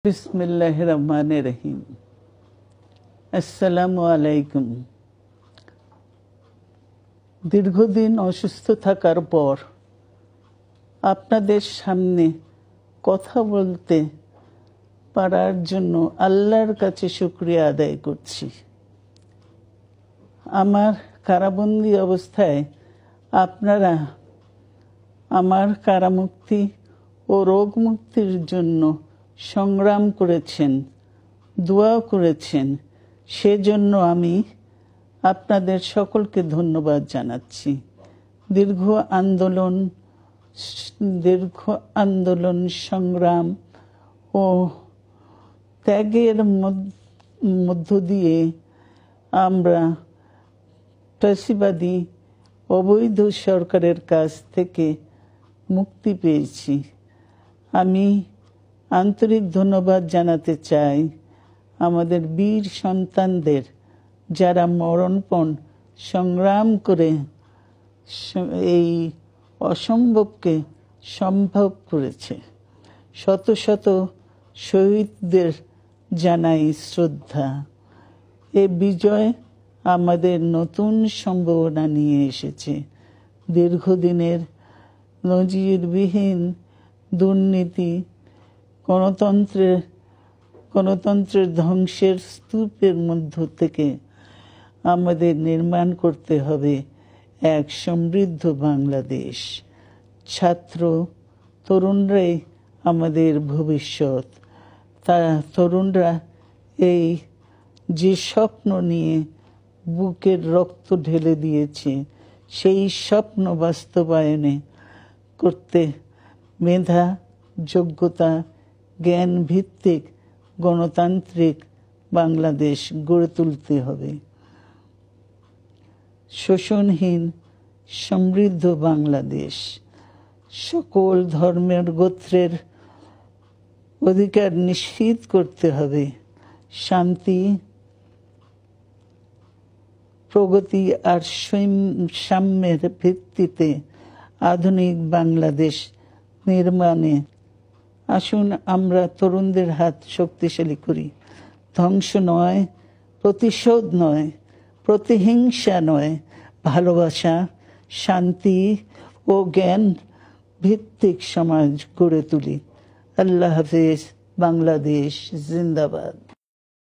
বিসমিল্লাহির রহমানির রহিম। আসসালামু আলাইকুম। দীর্ঘদিন অসুস্থ থাকার পর আপনাদের সামনে কথা বলতে পারার জন্য আল্লাহর কাছে শুকরিয়া আদায় করছি। আমার কারাবন্দী অবস্থায় আপনারা আমার কারামুক্তি ও রোগ মুক্তির জন্য সংগ্রাম করেছেন, দোয়া করেছেন। সেজন্য আমি আপনাদের সকলকে ধন্যবাদ জানাচ্ছি। দীর্ঘ আন্দোলন সংগ্রাম ও ত্যাগের মধ্য দিয়ে আমরা ফ্যাসিবাদী অবৈধ সরকারের কাছ থেকে মুক্তি পেয়েছি। আমি আন্তরিক ধন্যবাদ জানাতে চাই আমাদের বীর সন্তানদের, যারা মরণপণ সংগ্রাম করে এই অসম্ভবকে সম্ভব করেছে। শত শত শহীদদের জানাই শ্রদ্ধা। এই বিজয় আমাদের নতুন সম্ভাবনা নিয়ে এসেছে। দীর্ঘদিনের নজিরবিহীন দুর্নীতি, গণতন্ত্রের ধ্বংসের স্তূপের মধ্য থেকে আমাদের নির্মাণ করতে হবে এক সমৃদ্ধ বাংলাদেশ। ছাত্র তরুণরাই আমাদের ভবিষ্যৎ। তরুণরা এই যে স্বপ্ন নিয়ে বুকের রক্ত ঢেলে দিয়েছে, সেই স্বপ্ন বাস্তবায়নে করতে মেধা, যোগ্যতা, জ্ঞান ভিত্তিক গণতান্ত্রিক বাংলাদেশ গড়ে তুলতে হবে। শোষণহীন সমৃদ্ধ বাংলাদেশ। সকল ধর্মের গোত্রের অধিকার নিশ্চিত করতে হবে। শান্তি, প্রগতি আর সাম্যের ভিত্তিতে আধুনিক বাংলাদেশ নির্মাণে আসুন আমরা তরুণদের হাত শক্তিশালী করি। ধ্বংস নয়, প্রতিশোধ নয়, প্রতিহিংসা নয়, ভালোবাসা, শান্তি ও জ্ঞান ভিত্তিক সমাজ গড়ে তুলি। আল্লাহ হাফেজ। বাংলাদেশ জিন্দাবাদ।